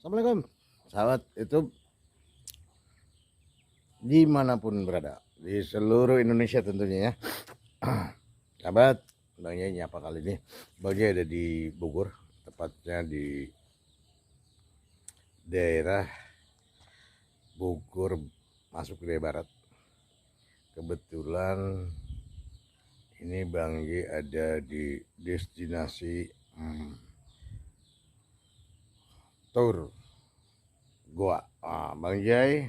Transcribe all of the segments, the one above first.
Assalamualaikum sahabat YouTube dimanapun berada di seluruh Indonesia tentunya ya. Sahabat, Bang Yai nyapa kali ini. Bang Yai ada di Bogor, tepatnya di daerah Bogor masuk ke daerah barat. Kebetulan ini Bang Yai ada di destinasi tour gua. Bang Yai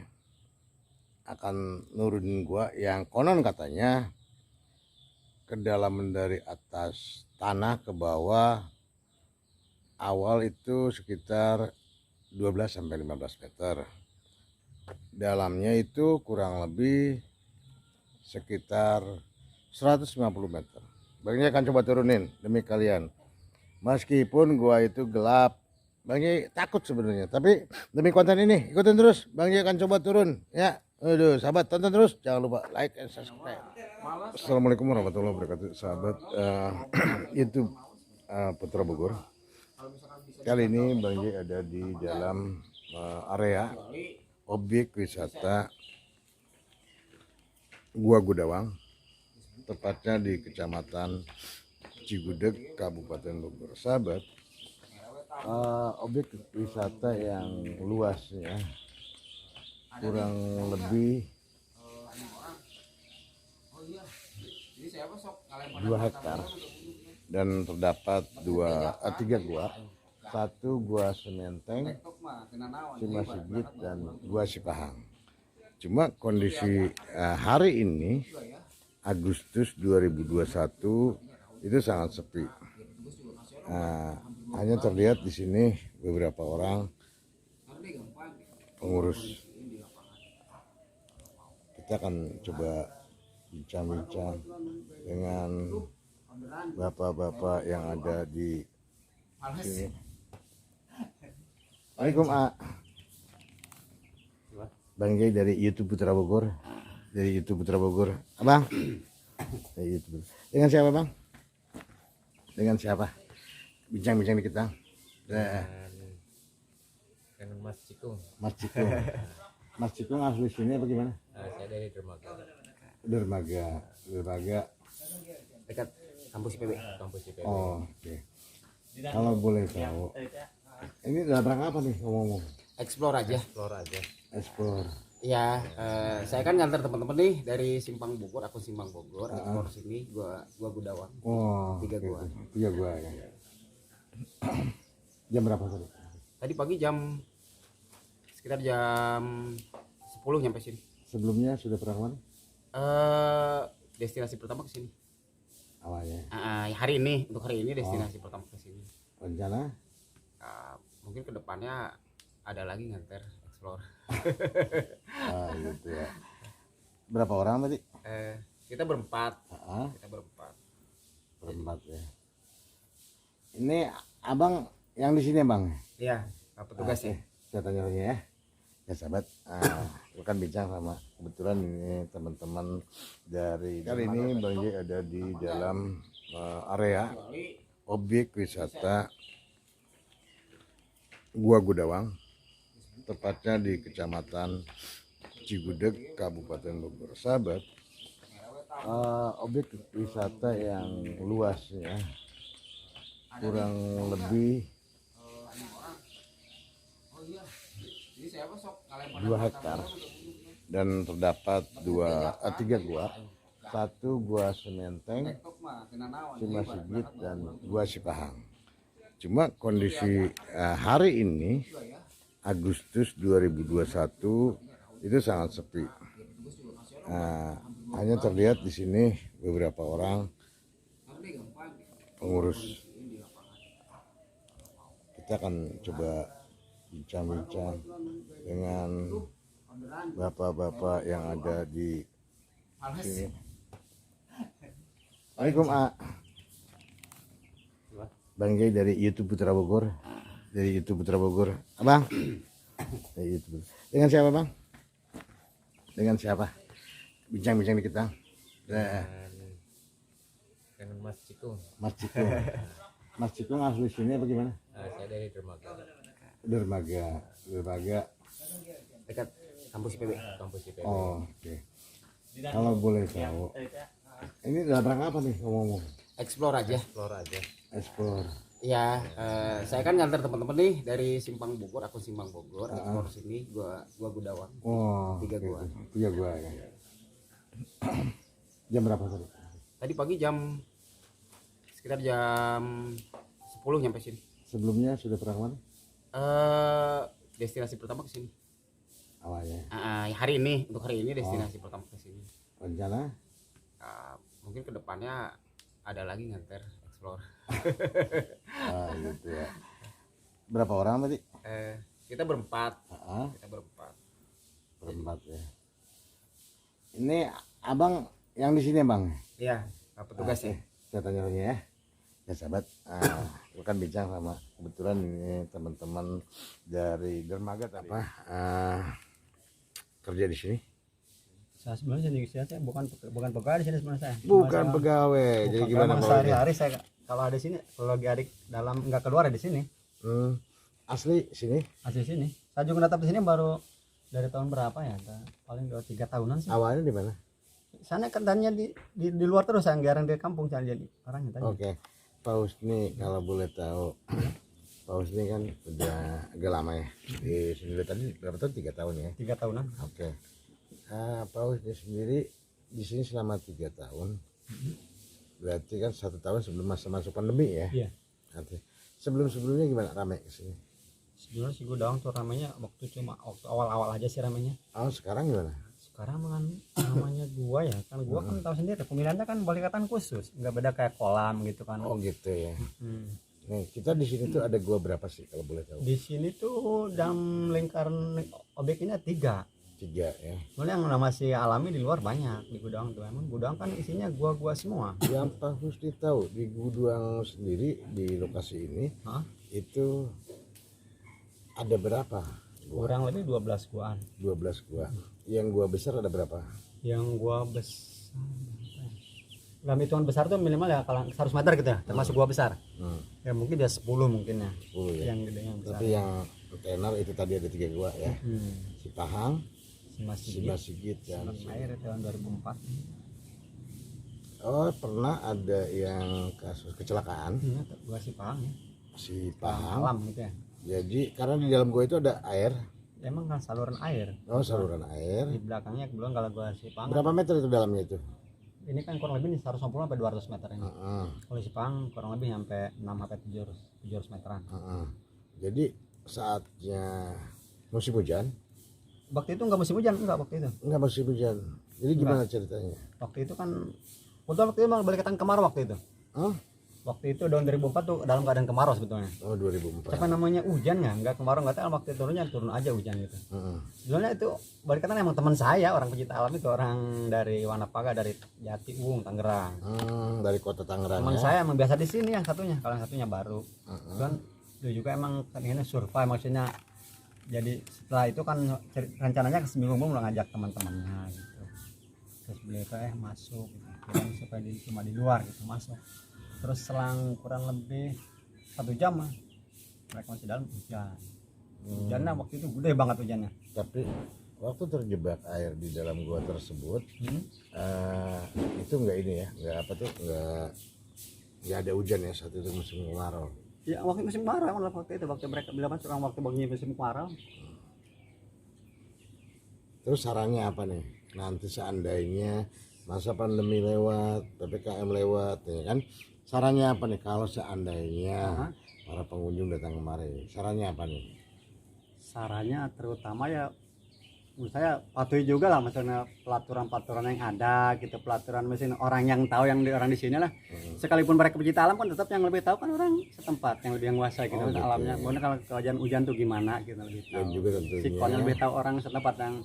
akan nurunin gua yang konon katanya kedalaman dari atas tanah ke bawah awal itu sekitar 12 sampai 15 meter. Dalamnya itu kurang lebih sekitar 150 meter. Bang Yai akan coba turunin demi kalian. Meskipun gua itu gelap, Bang Yai takut sebenarnya, tapi demi konten ini ikutin terus. Bang Yai akan coba turun ya. Aduh, sahabat tonton terus, jangan lupa like and subscribe. Assalamualaikum warahmatullahi wabarakatuh, sahabat YouTube Putra Bogor. Kali ini Bang Yai ada di dalam area objek wisata Gua Gudawang, tepatnya di Kecamatan Cigudeg, Kabupaten Bogor. Sahabat, objek wisata yang luas ya, kurang lebih 2 hektar dan terdapat 3 gua, 1 gua Sementeng, Cima Sigit, dan gua Sipahang. Cuma kondisi hari ini Agustus 2021 itu sangat sepi. Hanya terlihat di sini beberapa orang pengurus. Kita akan coba bincang-bincang dengan bapak-bapak yang ada di sini. Assalamualaikum Bang Yai dari YouTube Putra Bogor. Dari YouTube Putra Bogor. Abang? Dari YouTube. Dengan siapa Bang? Dengan siapa? Bincang-bincang dikit Bang. Dengan Mas Cikung. Mas Cikung. Mas Cikung asli sini apa gimana? Saya dari Dermaga. Dermaga. Dekat kampus IPB. Kampus IPB. Oh, oke. Kalau boleh tahu, ini dalam apa nih ngomong-ngomong? Explore aja. Explore. Ya, saya kan ngantar teman-teman nih dari Simpang Bogor, aku Simpang Bogor, explore sini, gua Gudawang. Oh, 3 gua. 3 gua ya. Jam berapa tadi? Tadi pagi sekitar jam 10 nyampe sini. Sebelumnya sudah pernah kemana? Destinasi pertama ke sini. Awalnya. Hari ini destinasi pertama ke sini. Rencana? Mungkin kedepannya ada lagi nganter explore. Gitu ya. Berapa orang tadi? Kita berempat. Berempat ya. Ini abang yang di sini bang? Iya, petugas ya. Saya tanya ya. Ya sahabat, akan bincang sama kebetulan ini teman-teman dari kali ini Bang Yai ada di dalam area objek wisata Gua Gudawang, tepatnya di Kecamatan Cigudeg, Kabupaten Bogor. Sahabat, objek wisata yang luas ya, kurang lebih 2 hektar dan terdapat 3 gua, 1 gua Sementeng, Cima Sigit, dan gua Sipahang. Cuma kondisi hari ini Agustus 2021 itu sangat sepi. Hanya terlihat di sini beberapa orang pengurus. Kita akan coba bincang-bincang dengan bapak-bapak yang ada di sini. Assalamualaikum Bang Yai dari YouTube Putra Bogor. Dari YouTube Putra Bogor. Abang? Dari YouTube. Dengan siapa Bang? Dengan siapa? Bincang-bincang dikit Bang. Dengan Mas Cikung. Mas Cikung. Mas Cikung asli sini apa gimana? Saya dari Dermaga. Dermaga. dekat kampus IPB. Kampus IPB. Oh, oke. Kalau boleh tahu, ini dalam rangka apa nih ngomong-ngomong? Explore aja. Explore. Ya, saya kan nganter teman-teman nih dari Simpang Bogor, akun Simpang Bogor, explore sini, gua Gudawang. Oh, 3 gua. 3 gua ya. Jam berapa tadi? Tadi pagi sekitar jam 10 nyampe sini. Sebelumnya sudah pernah kemana? Destinasi pertama ke sini. Awalnya. Hari ini, untuk hari ini destinasi pertama ke sini. Rencana? Mungkin kedepannya ada lagi nganter explore. Gitu ya. Berapa orang tadi? Kita berempat. Heeh. Berempat ya. Ini abang yang di sini bang? Iya, petugas ya. Saya tanya-tanya ya. Ya sahabat, gue kan bincang sama kebetulan ini teman-teman dari dermaga tadi. Kerja di sini? Saya sebenarnya saya bukan pegawai di sini sebenarnya saya. Bukan pegawai. Jadi gimana Bang? Bang? Sehari-hari saya kalau ada di sini, kalau lagi adik dalam nggak keluar di sini. Asli sini? Asli sini. Saya juga datang di sini baru dari tahun berapa ya? Paling 2-3 tahunan sih. Awalnya di mana? Sana katanya di luar terus, saya jarang di kampung saya jadi orangnya tadi. Oke. Pak Husni kalau boleh tahu, Pak Husni kan udah agak lama ya di sini tadi berapa tahun? 3 tahun ya? 3 tahunan. Oke. Pak Husni sendiri di sini selama 3 tahun. Berarti kan 1 tahun sebelum masa masuk pandemi ya? Iya. Sebelum-sebelumnya gimana ramai kesini? Sebenarnya si Gudawang tuh ramenya waktu awal-awal aja sih ramenya. Oh sekarang gimana? Sekarang kan namanya gua ya kan, gua kan tahu sendiri pemilihannya kan boleh katakan khusus, nggak beda kayak kolam gitu kan. Oh gitu ya. Nih kita di sini tuh ada gua berapa sih kalau boleh tahu? Di sini tuh dalam lingkaran objek ini 3. 3 ya. Soalnya yang masih alami di luar banyak di Gudawang tuh. Emang Gudawang kan isinya gua semua. Yang Pak Husni tahu di Gudang sendiri di lokasi ini itu ada berapa? Kurang lebih 12 guaan. 12 gua. Yang gua besar ada berapa? Yang gua besar dalam hitungan besar tuh minimal ya kalau 100 meter gitu ya, termasuk gua besar. Ya mungkin dia 10 mungkin ya. 10 ya. Yang gede yang besar. Tapi yang tenar itu tadi ada 3 gua ya. Si Pahang, si Mas Sigit dan air tahun 2004. Oh, pernah ada yang kasus kecelakaan. Iya, gua si Pahang ya. Si Pahang. Alam gitu ya. Jadi karena di dalam gua itu ada air. Emang kan saluran air. Oh, saluran air. Di belakangnya kebetulan kalau gua si Pahang. Berapa meter itu dalamnya itu? Ini kan kurang lebih 150 sampai 200 meter ini. Kalau si Pahang kurang lebih sampai 6 sampai 700 meteran. Jadi saatnya musim hujan. Waktu itu enggak musim hujan, enggak waktu itu. Enggak musim hujan. Jadi gimana ceritanya? Waktu itu kan waktu itu emang balik katakan kemarau waktu itu. Waktu itu tahun 2004 tuh dalam keadaan kemarau sebetulnya. Oh 2004. Apa namanya hujan ya? Enggak kemarau enggak tahu waktu turun aja hujan gitu. Sebenarnya itu balik katakan emang teman saya orang pecinta alam itu orang dari Wanapaga dari Jati Uung Tangerang. Dari kota Tangerang. Teman ya? saya emang biasa di sini yang satunya, kalau yang satunya baru. Kan itu juga emang kan ini survei maksudnya. Jadi setelah itu kan rencananya seminggu mau ngajak teman-temannya gitu. Terus beliau masuk gitu. Kirain supaya cuma di luar gitu masuk. Terus selang kurang lebih 1 jam mereka masih dalam hujan. Hujannya waktu itu gede banget hujannya. Tapi waktu terjebak air di dalam gua tersebut, itu enggak ini ya, enggak apa tuh, enggak ada hujan ya saat itu musim kemarau. Ya waktu musim kemarau waktu itu waktu mereka bilang masuk waktu baginya musim kemarau. Terus sarannya apa nih? Nanti seandainya masa pandemi lewat, PPKM lewat, ya kan? Sarannya apa nih kalau seandainya para pengunjung datang kemari? Sarannya apa nih? Sarannya terutama ya menurut saya patuhi juga lah misalnya pelaturan yang ada gitu, pelaturan mesin orang yang tahu yang orang di sini lah. Sekalipun mereka pecinta alam kan tetap yang lebih tahu kan orang setempat yang lebih nguasai gitu, gitu alamnya. ya. Kemudian kalau hujan tuh gimana gitu lebih tahu. Dan juga tentunya Sikonnya lebih tahu orang setempat yang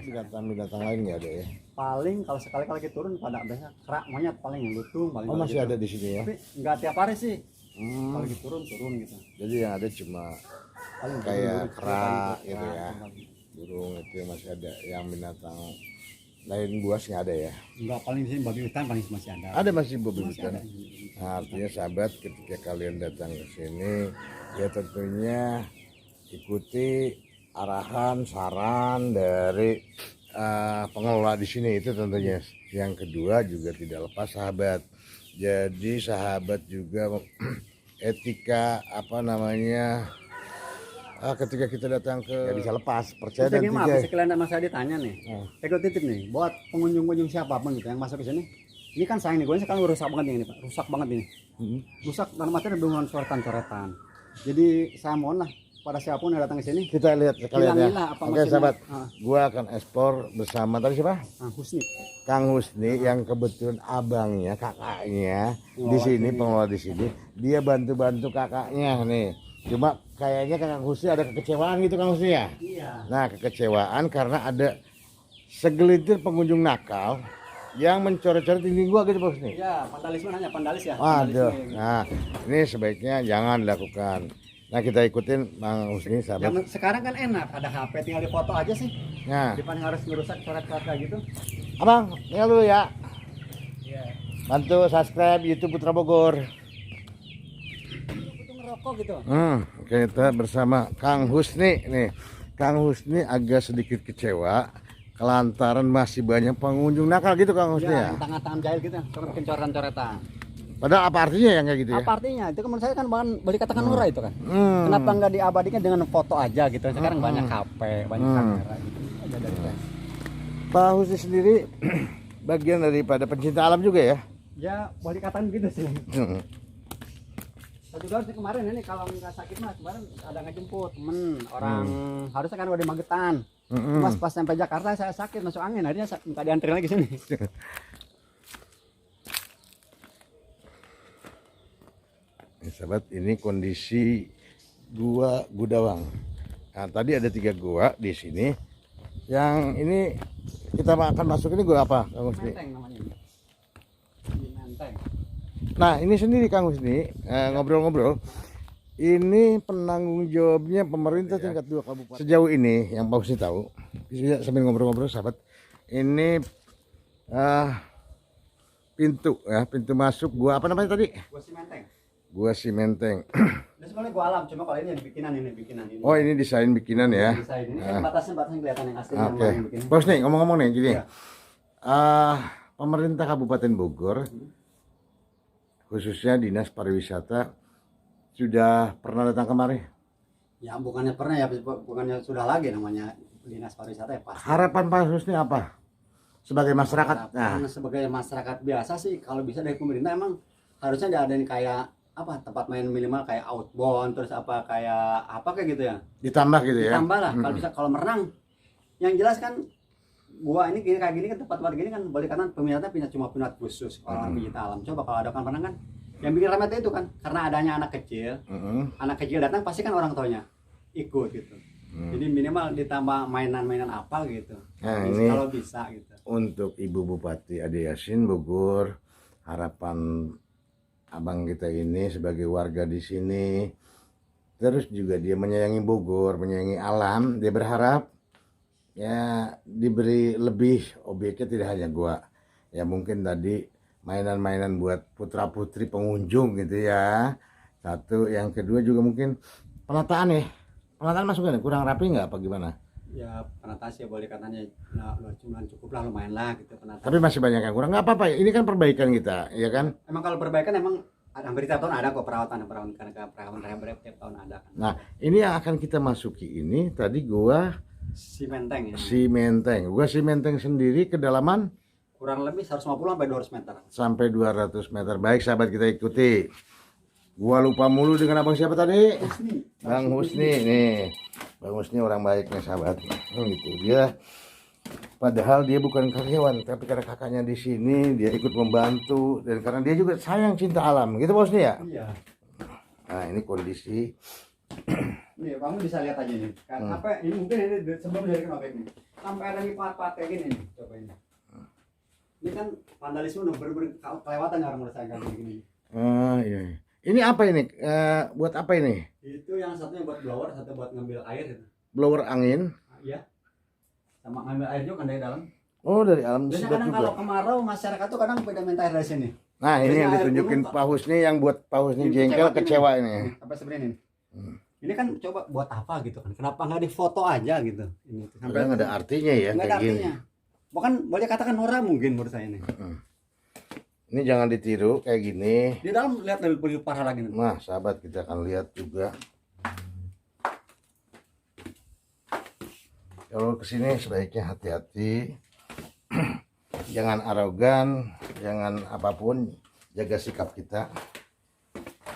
binatang lain nggak ada ya? paling kalau sekali-kali turun pada biasa kerak monyet paling yang lutung paling. Oh masih gitu. ada di sini ya? Tapi nggak tiap hari sih. Kalau turun gitu. Jadi yang ada cuma Paling kayak burung, kerak burung, gitu ya, burung itu yang masih ada, yang binatang lain buas nggak ada ya? Enggak, paling di sini babi hutan paling masih ada. Ada masih babi Masih hutan. ada. Nah, artinya sahabat ketika kalian datang ke sini ya tentunya ikuti arahan saran dari pengelola di sini itu tentunya. Yang kedua juga tidak lepas sahabat. Jadi sahabat juga etika apa namanya ketika kita datang ke nggak bisa lepas percaya dan Maaf, tiga. sekalian Mas Adi tanya nih. Ego titip nih buat pengunjung-pengunjung siapapun gitu yang masuk ke sini. Ini kan sayang nih, gue sekarang rusak banget ini Pak, rusak banget ini. Rusak dalam artian dengan coretan-coretan. Jadi saya mohon lah pada siapapun yang datang ke sini. Kita lihat sekalian ya. Hilang-hilang apa Oke maksudnya. sahabat, gua akan ekspor bersama tadi siapa? Husni. Kang Husni yang kebetulan abangnya, kakaknya di sini, pengelola di sini, dia bantu-bantu kakaknya nih. Cuma kayaknya Kang Husni ada kekecewaan gitu Kang Husni ya. Iya. Nah kekecewaan karena ada segelintir pengunjung nakal yang mencoret-coret dinding gua gitu Bos nih. Ya, vandalisme nanya, vandalis ya. Waduh, Vandalisme. nah ini sebaiknya jangan dilakukan. Nah kita ikutin Bang Husni sahabat. Yang sekarang kan enak, ada HP tinggal difoto aja sih. Nah, Daripada harus ngerusak coret-coret kayak gitu. Abang, tinggal dulu ya. Iya. Bantu subscribe YouTube Putra Bogor. Itu ngerokok gitu. Kita bersama Kang Husni nih. Kang Husni agak sedikit kecewa kelantaran masih banyak pengunjung nakal gitu Kang Husni ya. Ya, tangan-tangan jahil gitu, suka bikin coretan-coretan. Padahal apa artinya yang kayak gitu ya? Apa artinya? Itu kan menurut saya kan bahan boleh katakan murah itu kan. Hmm. Kenapa nggak diabadikan dengan foto aja gitu? Sekarang banyak HP, banyak kamera gitu. Aja dari saya. Pak Husni sendiri bagian daripada pencinta alam juga ya? Ya, boleh dikatakan gitu sih. Hmm. Saya juga harus kemarin ini kalau nggak sakit mas kemarin ada ngejemput temen orang harusnya kan udah di Magetan. Mas pas sampai Jakarta saya sakit masuk angin akhirnya minta dianterin lagi sini. Ini sahabat, ini kondisi gua Gudawang. Nah, tadi ada 3 gua di sini. Yang ini kita akan masuk ini gua apa, Kang Husni? Menteng namanya ini. Di Menteng. Nah, ini sendiri Kang Husni, ngobrol-ngobrol. Ini penanggung jawabnya pemerintah tingkat 2 kabupaten. Sejauh ini yang Pak Husni tahu, sambil ngobrol-ngobrol sahabat, ini pintu ya, pintu masuk gua apa namanya tadi? Gua si Menteng. Gua si Menteng. Ini sebenarnya gua alam cuma kalau ini yang bikinan ini. Oh, ini desain bikinan ya. Desain ini kan batasnya kelihatan yang asli Oke. yang bikin. Bos nih ngomong-ngomong nih gini. Iya. Pemerintah Kabupaten Bogor khususnya Dinas Pariwisata sudah pernah datang kemari. Ya bukannya pernah ya, bukannya sudah lagi namanya Dinas Pariwisata ya pasti. Harapan Pak Husni apa? Sebagai masyarakat. Nah, Karena sebagai masyarakat biasa sih kalau bisa dari pemerintah emang harusnya diadain kayak apa tempat main minimal kayak outbound terus apa kayak gitu ya. ditambah gitu ya. Ditambah lah kalau bisa kalau merenang. Yang jelas kan gua ini kayak gini kan tempat gini kan boleh karena peminatnya cuma peminat khusus orang pencinta alam. Coba kalau ada kan renang kan yang bikin ramai itu kan karena adanya anak kecil. Anak kecil datang pasti kan orang tuanya ikut gitu. Jadi minimal ditambah mainan-mainan apa gitu. Nah, Jadi ini kalau bisa gitu. untuk Ibu Bupati Ade Yasin Bogor, harapan abang kita ini sebagai warga di sini, terus juga dia menyayangi Bogor, menyayangi alam, dia berharap ya diberi lebih objeknya tidak hanya gua. Ya mungkin tadi mainan-mainan buat putra-putri pengunjung gitu ya. Satu, yang kedua juga mungkin penataan ya. Penataan masuknya kurang rapi nggak apa gimana? Ya penatasi ya boleh katanya nah, cuma cukup lah lumayan lah gitu penatasi. Tapi masih banyak yang kurang. Nggak apa-apa ya. Ini kan perbaikan kita, ya kan? Emang kalau perbaikan emang hampir tiap tahun ada kok perawatan karena perawatan rehab tiap tahun ada kan. Nah, ini yang akan kita masuki ini tadi gua Si Menteng ya. si Menteng. Gua si Menteng sendiri kedalaman Kurang lebih 150 sampai 200 meter. sampai 200 meter. Baik sahabat, kita ikuti. Gua lupa mulu dengan abang siapa tadi? Bang Husni nih. Bang Husni orang baik nih sahabat. Gitu dia. Padahal dia bukan karyawan, tapi karena kakaknya di sini dia ikut membantu dan karena dia juga sayang cinta alam. Gitu Bos nih ya. Iya. Nah, ini kondisi. Nih, kamu bisa lihat aja nih. Kan apa ini mungkin ini sebelum dari objek nih. Sampai ada nih part-part kayak gini nih. Coba ini. Ini kan vandalisme udah kelewatan ya orang merasakan kayak gini. Iya. Ini apa ini? Buat apa ini? Itu yang satunya buat blower, satu buat ngambil air gitu. Blower angin. Iya. Sama ngambil air juga kan dari dalam. Oh, dari alam Biasanya sedot kadang juga. kalau kemarau masyarakat tuh kadang pada minta air dari sini. Nah, ini Biasanya yang air ditunjukin gunung, Pak Husni yang buat Pak Husni Ini jengkel kecewa kecewa ini. Apa sebenarnya ini? ini kan coba buat apa gitu kan, kenapa nggak difoto aja gitu ini tuh, Padahal nggak ada artinya ya nggak kayak ada gini. artinya, bahkan boleh katakan norak mungkin menurut saya ini. Ini jangan ditiru kayak gini. Di dalam lihat lebih parah lagi nih. Nah, sahabat, kita akan lihat juga. Kalau kesini sebaiknya hati-hati, jangan arogan, jangan apapun, jaga sikap kita.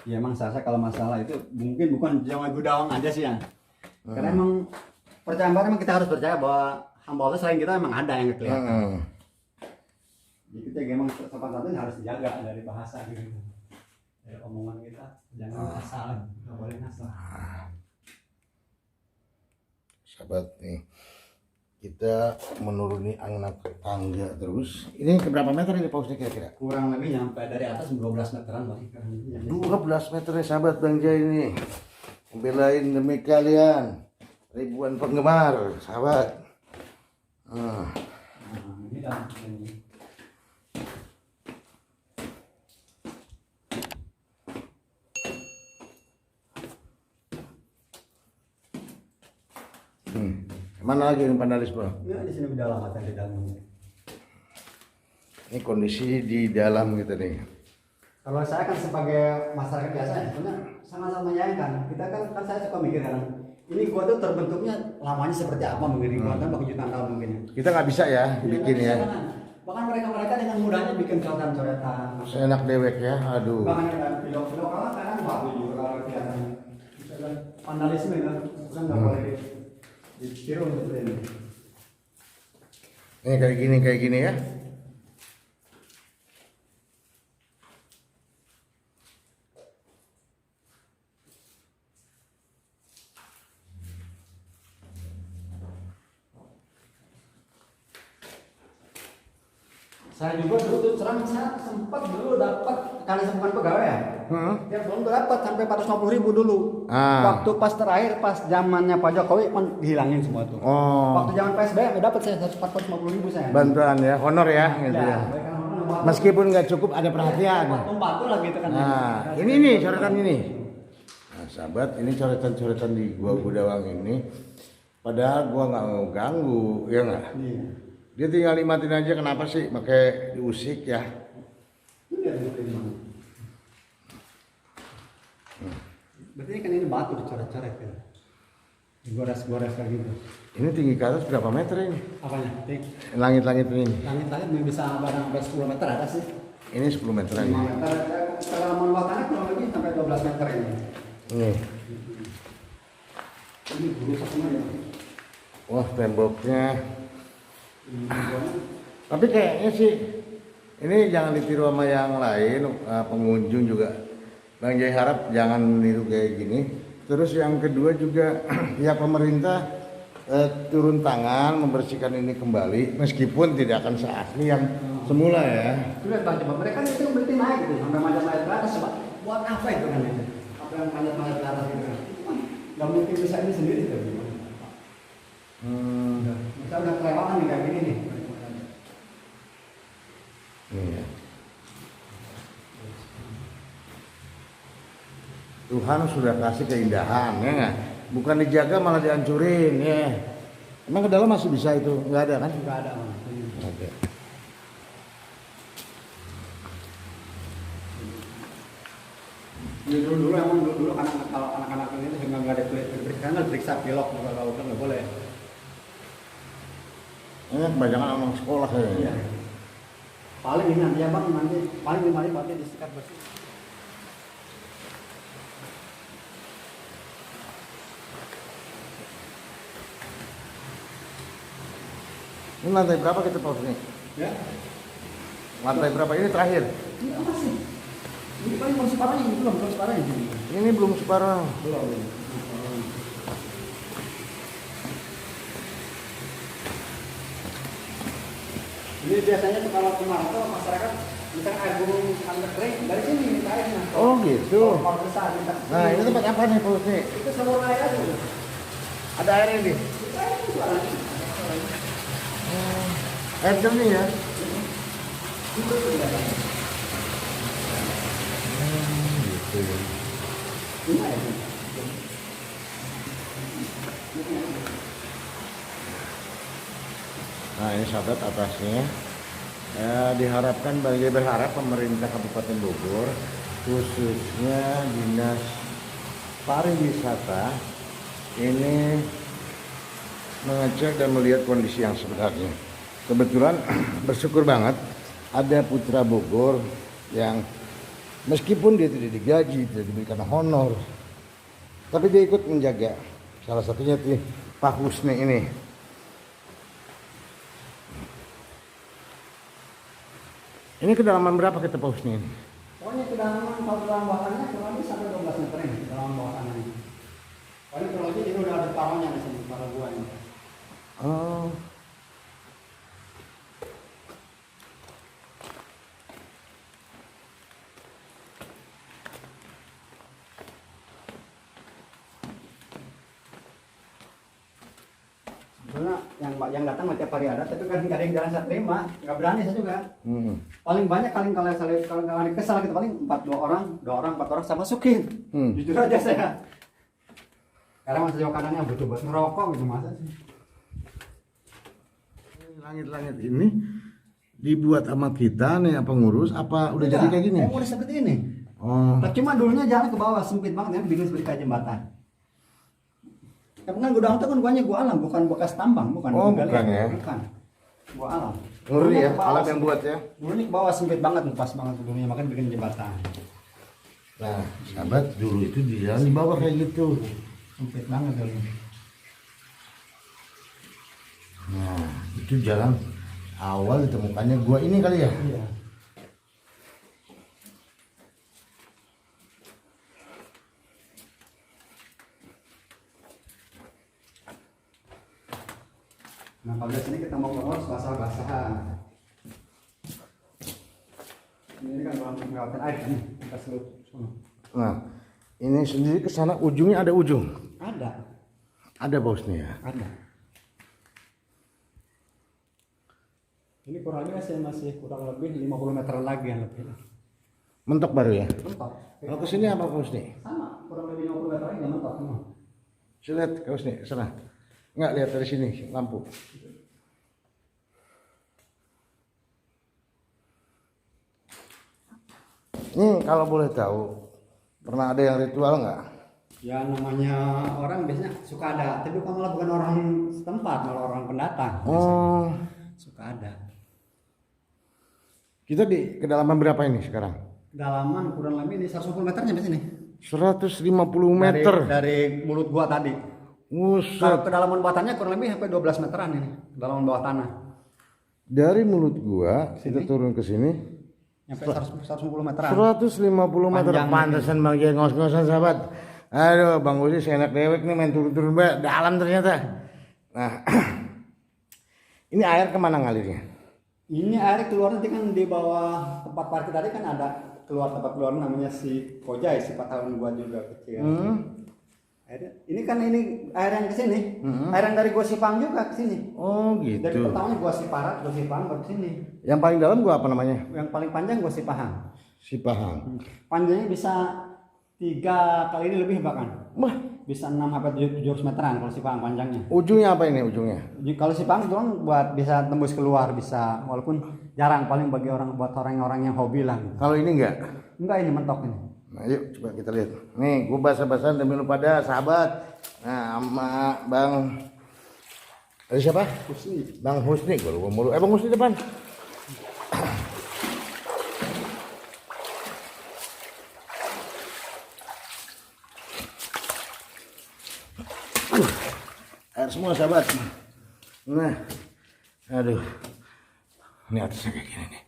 Ya emang saya kalau masalah itu mungkin bukan jangan Gudawang aja sih ya. Karena emang percaya emang kita harus percaya bahwa hamba Allah selain kita emang ada yang kelihatan. Jadi kita emang sopan santun harus dijaga dari bahasa gitu. Dari omongan kita jangan asal, nggak boleh ngasal. Sahabat nih, kita menuruni anak tangga terus. Ini ke berapa meter ini pausnya kira-kira? Kurang lebih nyampe dari atas 12 meteran Bang. 12 meter ya sahabat Bang Jai ini. Membelain demi kalian. Ribuan penggemar, sahabat. Ini dalam ini. Mana lagi yang panelis bro? Nah, di sini udah lama di dalam ini. Ini kondisi di dalam gitu nih. Kalau saya kan sebagai masyarakat biasa ya, sebenarnya sangat-sangat menyayangkan. Kita kan saya suka mikir kan, ini gua tuh terbentuknya lamanya seperti apa mungkin gua kan pakai jutaan tahun mungkin. Kita nggak bisa ya bikin ya. Bahkan mereka dengan mudahnya bikin coretan-coretan. Seenak dewek ya, aduh. Bahkan ada video-video kalah kadang bagus juga kalau kelihatan. Misalkan vandalisme kan, bukan nggak boleh ditiru seperti ini. Ini kayak gini ya. Saya juga dulu tuh serang saya sempat dulu dapat kali sebulan pegawai ya. Tiap bulan tuh dapat sampai 450.000 dulu. Waktu pas terakhir pas zamannya Pak Jokowi kan dihilangin semua tuh. Waktu zaman PSBY dapat saya 450.000 saya. Bantuan ya, honor ya gitu ya. Meskipun nggak cukup ada perhatian. Membantu lah gitu kan. Nah, ini nih coretan ini. Nah, sahabat, ini coretan-coretan di gua Gudawang ini. Padahal gua nggak mau ganggu, ya nggak? Iya. Dia tinggal nikmatin aja, kenapa sih pakai diusik ya? Berarti kan ini batu dicoret-coret kan? Digores-gores kayak gitu. Ini tinggi ke atas berapa meter ini? Apanya? Langit-langit ini. Langit-langit bisa barang sampai 10 meter ada sih. Ini 10 meteran. 5 meter. Kedalaman bawahnya kurang lebih sampai 12 meter ini. Nih. Ini rusak semua ya. Wah, temboknya. Tapi kayaknya sih ini jangan ditiru sama yang lain, pengunjung juga. Bang Jai harap jangan niru kayak gini. Terus yang kedua juga ya pemerintah turun tangan membersihkan ini kembali, meskipun tidak akan seasli yang semula ya. Sudah Bang, coba mereka itu berarti naik gitu sampai manjat-manjat ke atas coba. Buat apa itu kan itu? Apa yang manjat-manjat ke atas gitu kan? Gak mungkin bisa ini sendiri tuh gimana? Kita udah kelewatan nih kayak gini nih. Iya. Tuhan sudah kasih keindahan ya nggak? Bukan dijaga malah dihancurin ya. Emang ke dalam masih bisa itu? Nggak ada kan? Nggak ada. Oke. Ini dulu emang dulu kalau anak-anak ini tuh nggak ada diperiksa pilot kalau nggak boleh. Ini kebanyakan orang sekolah kayaknya. Paling ini nanti ya bang, nanti paling 5 hari berarti disikat bersih. Ini lantai berapa kita pause nih? Ya. Lantai berapa ini terakhir? Ini apa sih? Ini paling belum separahnya, belum separahnya. Ini belum separuh. Belum. Ini biasanya tuh kalau kemarin tuh masyarakat misalkan air gunung sampai kering dari sini minta airnya. Oh gitu. Kalau besar minta. Nah ini tempat apa nih pause nih? Itu semua air aja. Ada air ini? Air itu suaranya. Air jernih ya? Itu kelihatan. Gitu ya. Ini airnya. Nah ini sahabat atasnya. Ya, diharapkan berharap pemerintah Kabupaten Bogor khususnya Dinas Pariwisata ini mengecek dan melihat kondisi yang sebenarnya. Kebetulan bersyukur banget ada putra Bogor yang meskipun dia tidak digaji, tidak diberikan honor, tapi dia ikut menjaga. Salah satunya tuh Pak Husni ini. Ini kedalaman berapa kita Pak Husni ini? Pokoknya kedalaman kalau dalam bawahannya kurang lebih sampai 12 meter ini dalam bawah tanah ini. Paling kurang lebih ini udah ada taruhnya di sini para gua ini. Oh. Sebenarnya yang datang tiap hari ada, tapi kan nggak ada yang jalan saya terima, nggak berani saya juga. Paling banyak kalau kesal kita paling 4 2 orang 4 orang sama masukin. Jujur aja saya. Karena masa jauh kanannya butuh buat ngerokok gitu masa sih. Langit-langit ini dibuat sama kita nih pengurus apa udah jadi kayak gini? Udah seperti ini. Oh. Tapi cuma dulunya jalan ke bawah sempit banget, yang bikin seperti kayak jembatan. Tapi kan gudang itu kan gua alam, bukan bekas tambang, bukan. Oh, bukan ya? Bukan. Gua alam. Ngeri ya, Ke bawah alat yang buat ya. Dulunya ke bawah sempit banget, pas banget dulunya, makanya bikin jembatan. Nah, sahabat dulu itu dia di bawah kayak gitu. Sempit banget dulu. Nah, itu jalan awal ditemukannya gua ini kali ya. Iya. Nah, kalau di sini kita mau ngurus basah-basahan. Ini kan bahan pengawatan air kan, kita selut. Nah, ini sendiri ke sana ujungnya ada ujung. Ada. Ada bosnya ya. Ada. Ini kurang lebih masih kurang lebih 50 meter lagi yang lebih. Mentok baru ya. Mentok. Kalau ke sini apa bos nih? Sama, kurang lebih 50 meter lagi mentok semua. Saya lihat ke sini, sana. Enggak lihat dari sini lampu. Ini kalau boleh tahu pernah ada yang ritual nggak? Ya namanya orang biasanya suka ada, tapi kalau malah bukan orang setempat, malah orang pendatang. Oh, Suka ada. kita di kedalaman berapa ini sekarang? Kedalaman kurang lebih ini 150 meternya di sini. 150 meter. Dari mulut gua tadi. Kalau Buset. kedalaman buatannya kurang lebih sampai 12 meteran ini, kedalaman bawah tanah. Dari mulut gua kita turun ke sini Sampai 150 meteran. 150 meter. Panjang. Pantesan Bang Jay ngos-ngosan sahabat. Aduh, Bang Uzi seenak dewek nih main turun-turun dalam ternyata. Nah, ini air kemana ngalirnya? Ini air keluar nanti kan di bawah tempat parkir tadi kan ada tempat keluar namanya si Kojai, si tahun gua juga kecil. Ini kan ini air yang ke sini. Air yang dari Gua Sipang juga ke sini. Oh gitu. Dari pertamanya Gua Siparat, Gua Sipang baru ke sini. Yang paling dalam gua apa namanya? Yang paling panjang Gua Sipahang. Sipahang. Panjangnya bisa 3 kali ini lebih bahkan. Wah, Bisa 6 sampai 700 meteran kalau Sipahang panjangnya. ujungnya apa ini ujungnya? Kalau Sipahang itu kan buat bisa tembus keluar bisa, walaupun jarang paling bagi buat orang-orang yang hobi lah. Gitu. Kalau ini enggak? Enggak, ini mentok ini. Nah, yuk coba kita lihat. Nih, gua basah-basahan demi lu pada sahabat. Nah, sama Bang ada siapa? Husni. Bang Husni, gua lupa mulu. Bang Husni depan. Air semua sahabat. Nah, aduh. Ini atasnya kayak gini nih.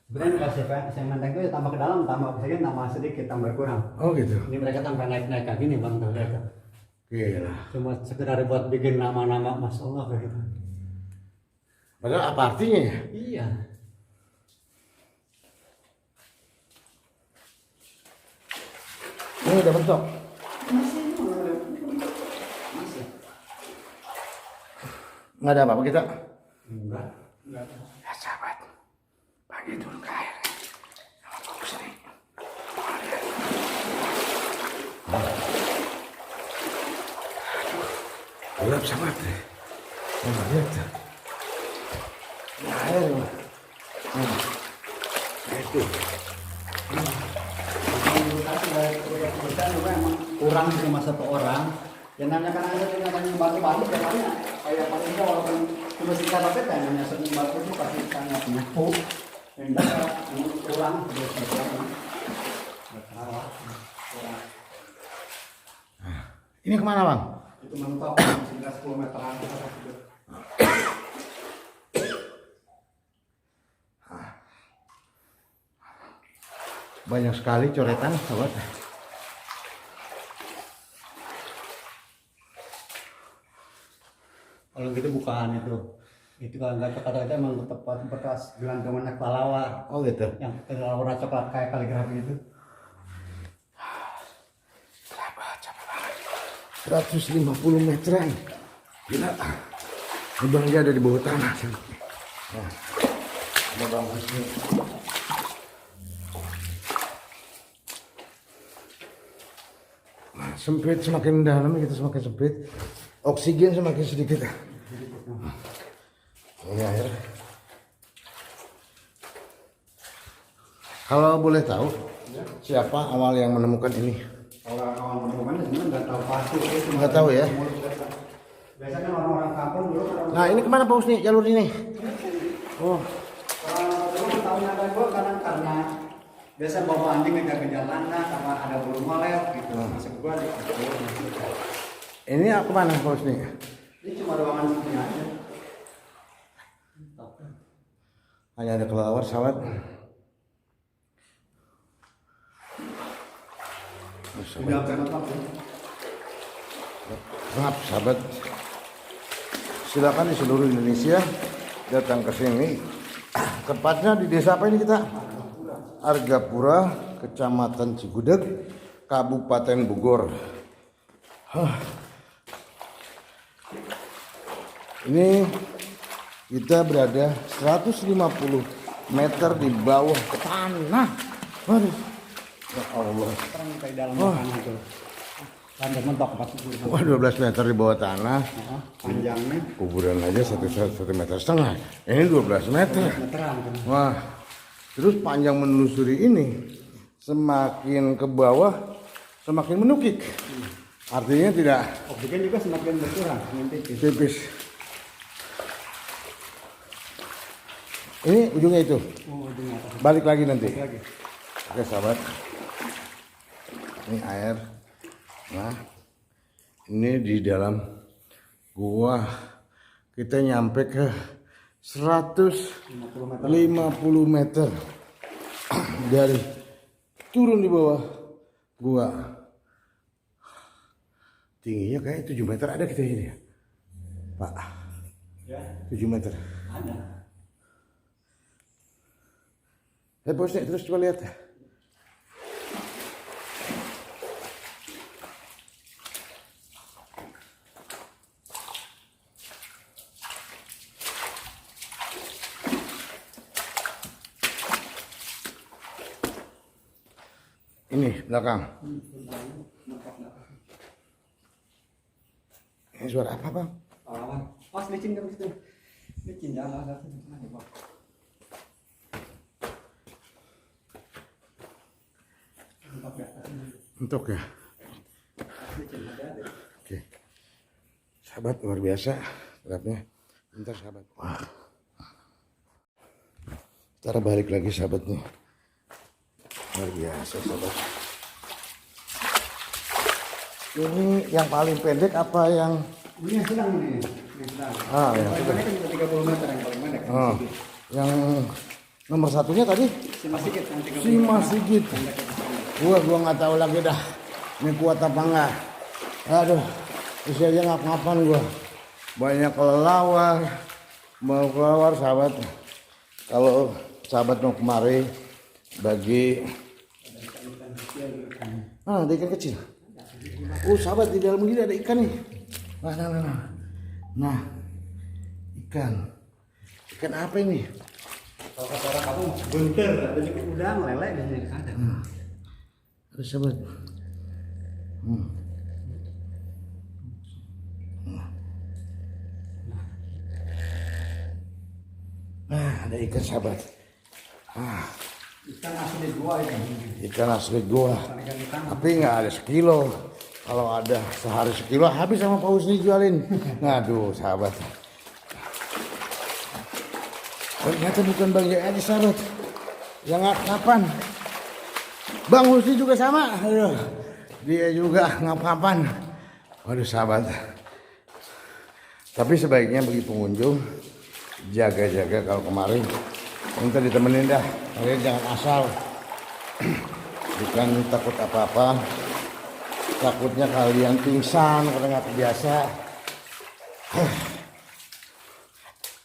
Sebenarnya kalau saya mandang itu tambah ke dalam, tambah oksigen, tambah sedikit, tambah kurang. Oh gitu. Ini mereka tambah naik-naik kayak gini bang, tuh lihat. Gila. Cuma sekedar buat bikin nama-nama, masya Allah kayak gitu. Padahal apa artinya ya? Iya. Ini udah bentuk. Masih. Nggak ada apa-apa kita. Enggak. Ya sahabat, panggil turun ke air. Sama bagus nih. Gelap sahabat. Oh, lihat. air. Nah, itu. Emang kurang cuma satu orang. Yang namanya kan ada yang namanya batu-batu katanya kayak paling enggak walaupun cuma sekitar apa ya namanya sering batu itu pasti sangat nyepuk. Dan kurang Ini kemana bang? itu mentok sekitar 10 meteran. Banyak sekali coretan sobat. Kalau gitu bukan itu kalau nggak kata itu emang tepat bekas gelantungan kelelawar Oh gitu. yang kelelawar coklat kayak kaligrafi itu. 150 meteran. Gila. Lubang dia ada di bawah tanah. Nah, ada bang Husni. Nah, sempit, semakin dalam kita semakin sempit. Oksigen semakin sedikit. Ini air. Kalau boleh tahu, siapa awal yang menemukan ini? Kalau awal menemukan sebenarnya nggak tahu pasti. Nggak tahu ya. Biasanya kan orang-orang kampung dulu kan. Nah ini kemana Pak Husni jalur ini? Oh, Kalau dulu tahunya kan gua karena biasa bawa anjing ngejar jalanan sama ada burung maleo gitu. Masuk gua di ini kemana Pak Husni? ini cuma ruangan sini aja. Hanya ada kelelawar sahabat. Udah mentok ya. Maaf sahabat. Silakan di seluruh Indonesia datang ke sini. Tepatnya di desa apa ini kita? Argapura, Kecamatan Cigudeg, Kabupaten Bogor. Ini kita berada 150 meter di bawah tanah. Waduh. Ya Allah. Sekarang kayak dalam tanah itu. Lanjut mentok pas itu. Wah 12 meter di bawah tanah. Panjangnya Kuburan aja 1,5 meter. Ini 12 meter. meteran kan. Wah. Terus panjang menelusuri ini semakin ke bawah semakin menukik. Artinya tidak Oksigen juga semakin berkurang, semakin tipis. tipis. Ini ujungnya itu. Oh, di atas Balik lagi nanti. lagi. Oke sahabat. Ini air. Nah, ini di dalam gua kita nyampe ke 150 meter dari turun di bawah gua. Tingginya kayak 7 meter ada kita ini ya, Pak. Ya, 7 meter. ada. Bosnya terus coba lihat. Ini belakang. Ini suara apa bang? Pahlawan. Pas licin kan itu. Licin jalan satu aja, Pak. Untuk ya. Oke. Sahabat luar biasa. Terapnya. Bentar sahabat. Wah. Kita balik lagi sahabat nih. Luar biasa sahabat. Ini yang paling pendek apa yang Ini yang sedang ini. Yang sedang. yang Paling pendek kan juga 30 meter yang paling pendek. yang nomor satunya tadi Masih sedikit yang 30 si Sigit. Gua nggak tahu lagi dah ini kuat apa enggak. Aduh, usianya ngap-ngapan gua. Banyak kelelawar sahabat. Kalau sahabat mau kemari bagi ada ikan kecil. Sahabat di dalam gini ada ikan nih. Nah, ikan apa ini? Kalau kata orang kamu bunter, ada juga udang, lele dan yang ada. Terus sahabat. Ada ikan sahabat. Ikan asli gua itu. Ikan asli gua. Ikan Tapi nggak ada sekilo. Kalau ada sehari sekilo habis sama Pak Husni jualin. Aduh sahabat. Ternyata bukan Bang Jai aja sahabat. Yang ngap-ngapan. Bang Husni juga sama. Aduh. Dia juga ngap-ngapan. Waduh sahabat. Tapi sebaiknya bagi pengunjung jaga-jaga kalau kemarin minta ditemenin dah. Kalian jangan asal. Bukan takut apa-apa. Takutnya kalian pingsan karena nggak kebiasa.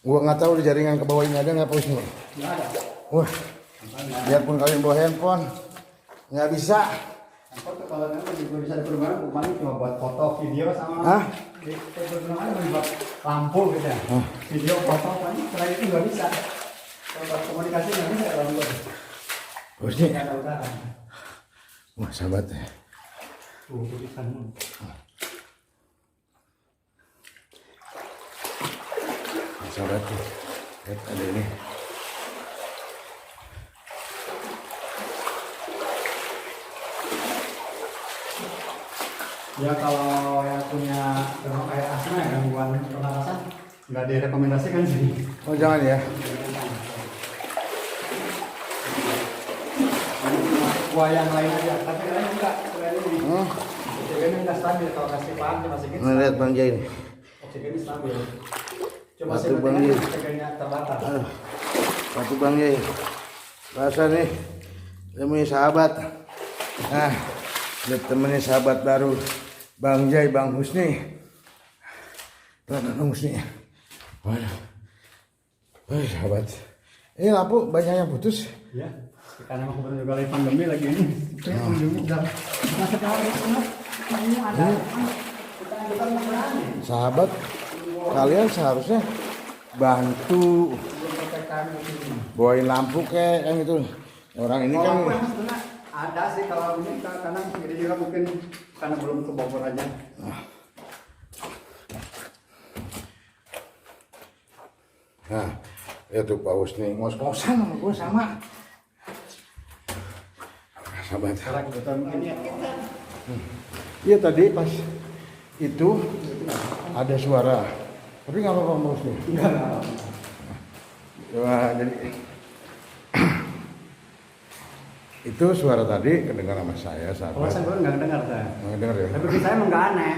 Gua nggak tahu di jaringan ke bawah ini ada nggak posnya. nggak ada. Wah, biarpun kalian bawa handphone nggak bisa. Foto kalau memang juga bisa dipergunakan kemarin cuma buat foto, video sama. Hah? Dipergunakan buat lampu gitu ya. Video, foto, selain itu nggak bisa. Kalau buat komunikasi nggak bisa kalau buat. Posnya. Nggak ada udara. Wah sahabat. Tuh ikannya. Sahabat tuh. Lihat ada ini. Ya kalau yang punya kayak asma ya gangguan pernapasan nggak direkomendasikan sih. Oh jangan ya. Buah yang lain aja, tapi lain enggak. Selain ini, oksigennya nggak stabil. Kalau kasih paham cuma sedikit. Nah, lihat Bang Jai ini. Oksigennya stabil. Coba Batu sih Bang Jai. oksigennya terbatas. Satu Bang Jai. Rasa nih. Temuin sahabat. Nah, lihat temennya sahabat baru. Bang Jai, Bang Husni. Bang Husni. Waduh. Wih, sahabat. Ini lampu banyak yang putus. Ya, karena aku baru juga lagi pandemi lagi ini. Pandemi udah masuk hari ini ada. Kita berani. Sahabat, kalian seharusnya bantu bawain lampu kayak yang itu. Orang ini kan Kalau aku sebenarnya ada sih kalau ini karena jadi juga mungkin karena belum ke Bogor aja. nah, itu Pak Husni ngos-ngosan sama gue sama. Sahabat. Sekarang kebetulan ini ya. Iya tadi pas itu ada suara, tapi nggak apa-apa Pak Husni. Enggak. Wah, jadi itu suara tadi kedengar sama saya Kalau sahabat. saya baru nggak dengar saya. Nggak dengar ya? Tapi bagi saya emang nggak aneh.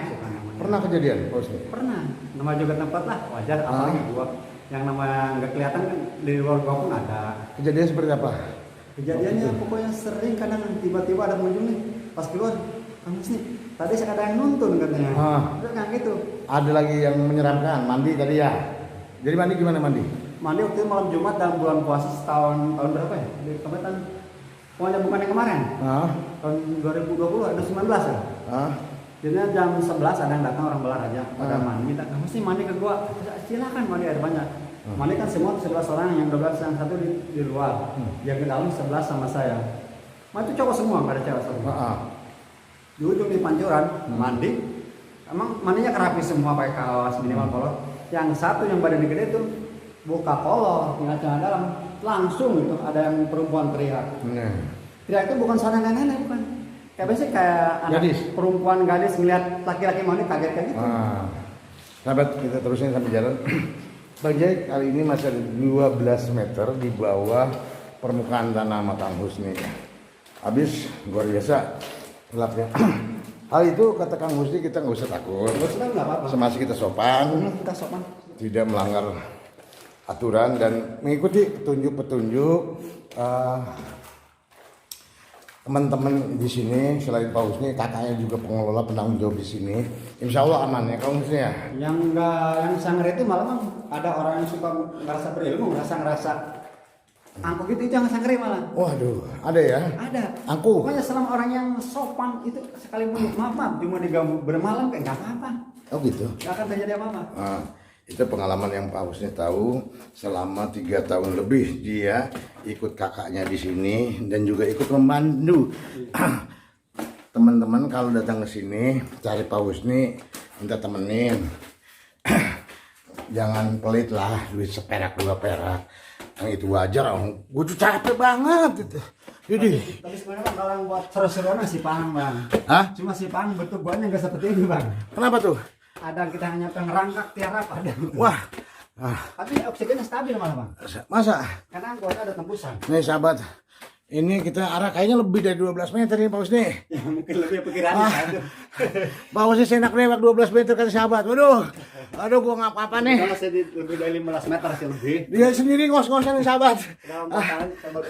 Pernah kejadian Pak Husni? Pernah. Nama juga tempat lah wajar. Apalagi gua yang nama nggak kelihatan kan di luar gua pun ada. Kejadian seperti apa? Kejadiannya pokoknya sering kadang tiba-tiba ada pengunjung nih pas keluar kamu sih tadi ada yang nuntun katanya. Terus kayak gitu. Ada lagi yang menyeramkan mandi tadi ya. Jadi mandi gimana mandi? Mandi waktu itu malam Jumat dalam bulan puasa tahun berapa ya? Di kapan? Pokoknya bukan yang kemarin. Tahun 2020 ada 19 ya. Jadinya jam 11 ada yang datang orang belar aja pada mandi minta kamu sih mandi ke gua. Silakan mandi air banyak. Mandi kan semua 11 orang yang 12 yang satu di luar. Yang ke dalam 11 sama saya. Itu cowok semua nggak ada cewek semua. Di ujung di pancuran mandi. Emang mandinya kerapi semua pakai kaos minimal kolor. Yang satu yang badannya gede itu buka kolor tinggal celana dalam langsung itu ada yang perempuan teriak. Teriak itu bukan suara nenek bukan. Kayak biasanya kayak anak perempuan gadis ngeliat laki-laki mandi kaget kayak gitu. Sahabat kita terusin sampai jalan. Bang Jai kali ini masih ada 12 meter di bawah permukaan tanah Makam Husni. Habis luar biasa gelapnya. Hal itu kata Kang Husni kita nggak usah takut. Nggak apa-apa. Semasa kita sopan, tidak melanggar aturan dan mengikuti petunjuk-petunjuk teman-teman di sini. Selain Pak Husni, kakaknya juga pengelola penanggung jawab di sini. Insya Allah aman ya Kang Husni ya. Yang sanggar itu malah ada orang yang suka ngerasa berilmu, ngerasa angkuh gitu itu yang sanggar malah. Waduh, ada ya? Ada. Angkuh. Pokoknya selama orang yang sopan itu sekalipun maaf cuma diganggu bermalam kayak nggak apa-apa. Oh gitu. Nggak akan terjadi apa-apa. Itu pengalaman yang Pak Husni tahu selama 3 tahun lebih dia ikut kakaknya di sini dan juga ikut membantu teman-teman kalau datang ke sini cari Pak Husni minta temenin. Jangan pelit lah duit seperak 2 perak. Yang itu wajar, gue tuh capek banget itu. Jadi, Tapi sebenarnya Bang, kalau buat seru-seruan si Pahang Bang. hah? Cuma si Pahang bentuk guanya nggak seperti ini Bang. Kenapa tuh? Ada kita hanya pengerangkak tiarap ada. Wah, Tapi oksigennya stabil malah Bang. masa? Karena guanya ada tembusan. Nih sahabat, ini kita arah kayaknya lebih dari 12 meter nih Pak Husni. Ya mungkin lebih pikirannya itu. Pak Husni senak nembak 12 meter kan sahabat. Waduh gua nggak apa-apa nih. Kalau saya lebih dari 15 meter sih lebih. Dia sendiri ngos-ngosan nih sahabat.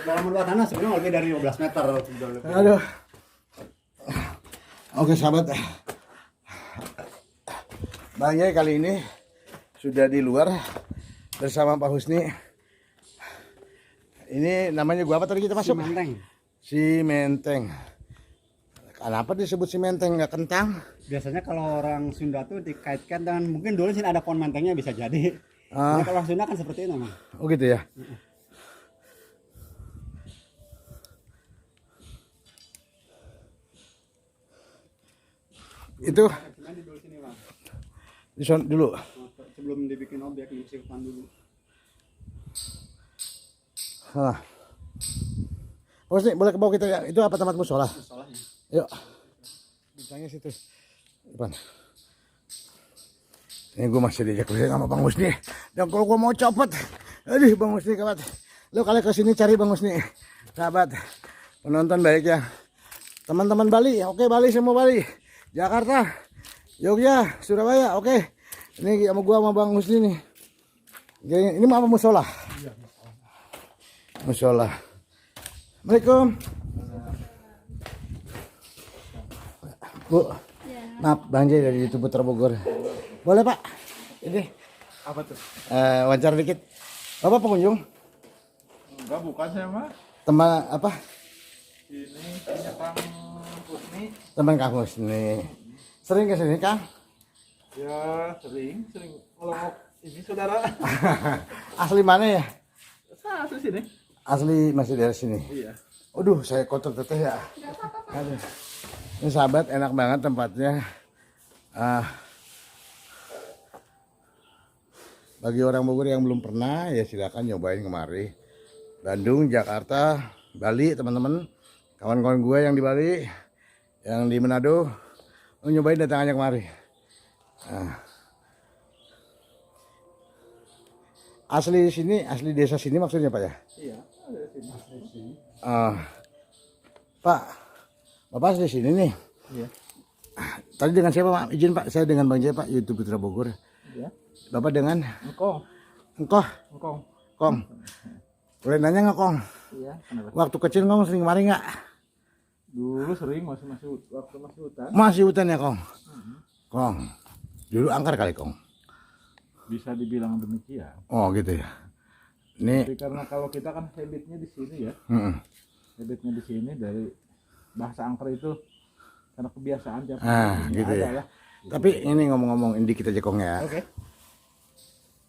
Dalam luar tanah sebenarnya lebih dari 15 meter. Aduh. Oke sahabat. Bang Jai kali ini sudah di luar bersama Pak Husni. Ini namanya gua apa tadi kita masuk? Menteng. Si Menteng. Kenapa disebut si Menteng nggak kentang? Biasanya kalau orang Sunda tuh dikaitkan dengan mungkin dulu sini ada pohon mentengnya bisa jadi. Ah. Nah, kalau orang Sunda kan seperti itu Bang. Oh gitu ya. Itu Di dulu sini Bang. dulu. Sebelum dibikin objek disimpan dulu. Nah. Oh, sini boleh ke bawah kita ya. Itu apa tempat musola? Masalahnya. Yuk. Bintangnya situ. Depan. Ini gue masih diajak keliling sama Bang Husni. Dan kalau gue mau copot, aduh Bang Husni kawan. Lo kalian kesini cari Bang Husni. Sahabat, penonton baik ya. Teman-teman Bali, oke Bali semua Bali. Jakarta, Jogja, Surabaya, oke. Ini sama gua sama Bang Husni nih. Ini mau apa musola? Iya, Musola. Assalamualaikum. Bu, maaf Bang Jai dari YouTube Putra Bogor. Boleh Pak? Ini Apa tuh? wawancara dikit. Bapak pengunjung? Enggak, bukan saya mah. Teman apa? Ini punya Kang Husni. Teman Kang Husni. Sering ke sini Kang? Ya sering ngelongok ini saudara. Asli mana ya? Satu sini. Asli masih dari sini. Iya. Aduh, saya kotor teteh ya. Aduh. Ini sahabat enak banget tempatnya. Bagi orang Bogor yang belum pernah ya silakan nyobain kemari. Bandung, Jakarta, Bali teman-teman. Kawan-kawan gue yang di Bali, yang di Manado, nyobain datang aja kemari. Asli sini, asli desa sini maksudnya Pak ya? Iya, ada di sini. Pak, Bapak asli sini nih. Iya. Tadi dengan siapa Pak? Izin Pak, saya dengan Bang Jai Pak, YouTube Putra Bogor. Iya. Bapak dengan Engkong. Engkoh, Kong. Boleh nanya nggak Kong? Iya, kenapa? Waktu kecil Kong sering kemari nggak? Dulu sering masih waktu masih hutan. Masih hutan ya Kong? Kong, dulu angker kali Kong? Bisa dibilang demikian. Oh gitu ya. Ini, Tapi karena kalau kita kan habitnya di sini ya. Habitnya di sini dari bahasa angker itu karena kebiasaan tiap hari gitu ada ya. lah. Tapi ini ngomong-ngomong ini kita aja Kong ya. Oke.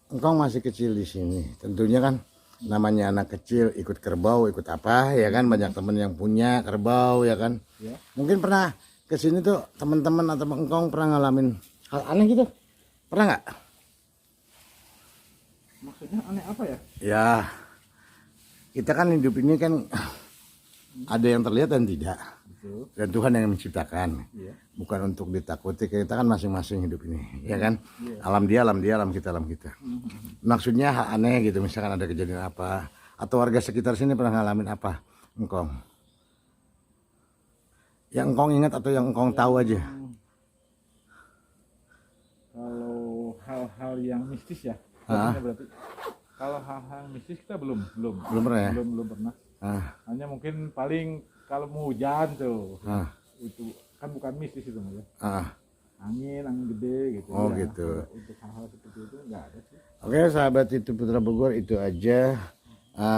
Engkong masih kecil di sini. Tentunya kan namanya anak kecil ikut kerbau, ikut apa ya kan, banyak temen yang punya kerbau ya kan. Ya. Mungkin pernah ke sini tuh teman-teman atau Engkong pernah ngalamin hal aneh gitu? Pernah nggak? Maksudnya aneh apa ya? Ya, kita kan hidup ini kan ada yang terlihat dan tidak. Betul. Dan Tuhan yang menciptakan. Iya. Bukan untuk ditakuti, kita kan masing-masing hidup ini, ya kan? Alam dia, alam kita, alam kita. Maksudnya hal aneh gitu, misalkan ada kejadian apa, atau warga sekitar sini pernah ngalamin apa, Engkong? Yang Engkong ingat atau yang Engkong tahu aja? Kalau hal-hal yang mistis ya, Ah. berarti. Kalau hal-hal mistis kita belum Pernah ya? belum pernah. Hanya mungkin paling kalau mau hujan tuh, itu kan bukan mistis itu ya. Angin gede gitu. Oh, ya. gitu. Kalau untuk hal-hal seperti itu nggak ada sih. Oke sahabat itu Putra Bogor, itu aja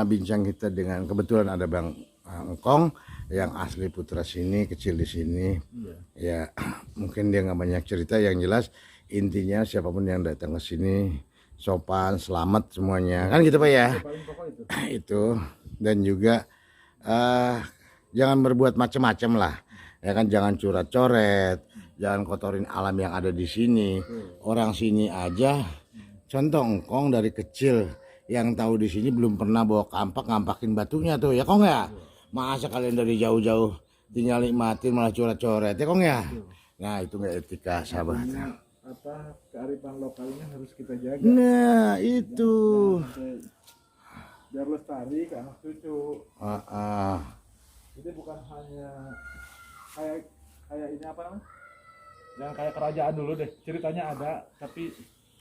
bincang kita dengan kebetulan ada Bang Engkong yang asli Putra sini, kecil di sini. Ya mungkin dia nggak banyak cerita, yang jelas intinya siapapun yang datang ke sini sopan, selamat semuanya kan gitu Pak ya. Paling pokok itu. Itu dan juga jangan berbuat macam-macam lah ya kan, jangan coret-coret, jangan kotorin alam yang ada di sini. Orang sini aja contoh Engkong dari kecil yang tahu di sini belum pernah bawa kampak ngampakin batunya tuh ya Kong ya. Masa kalian dari jauh-jauh tinggal nikmatin malah coret-coret ya Kong ya. Nah itu nggak etika sahabat. Apa kearifan lokalnya harus kita jaga. Nah itu. Biar lestari ke anak cucu. Jadi bukan hanya kayak ini apa namanya? Yang kayak kerajaan dulu deh. Ceritanya ada, tapi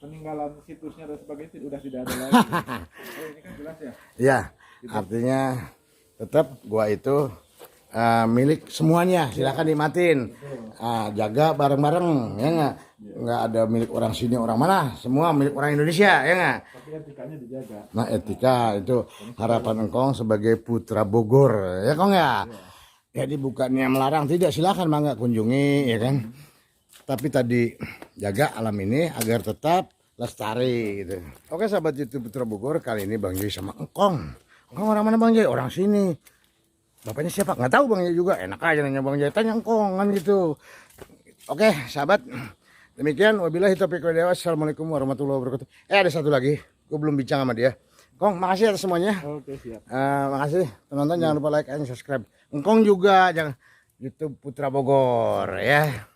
peninggalan situsnya dan sebagainya udah tidak ada lagi. Ini kan jelas ya. Ya, artinya tetap gua itu milik semuanya. Silakan nikmatin. Jaga bareng-bareng, ya nggak ada milik orang sini orang mana. Semua milik orang Indonesia, ya nggak. Tapi etikanya dijaga. Nah etika itu harapan engkong sebagai putra Bogor, ya Kong ya. Jadi bukannya melarang, tidak, silakan mangga kunjungi, ya kan. Tapi tadi jaga alam ini agar tetap lestari gitu. Oke sahabat YouTube Putra Bogor, kali ini Bang Joy sama Engkong. Engkong orang mana Bang Joy? Orang sini. Bapaknya siapa? Nggak tahu Bang Joy juga. Enak aja nanya Bang Joy, tanya Engkong kan gitu. Oke sahabat, demikian wabillahi taufiq wal hidayah. Assalamualaikum warahmatullahi wabarakatuh. Ada satu lagi, gue belum bincang sama dia. Kong, makasih atas semuanya. Oke, siap. Makasih penonton, jangan lupa like and subscribe. Engkong juga jangan YouTube Putra Bogor ya.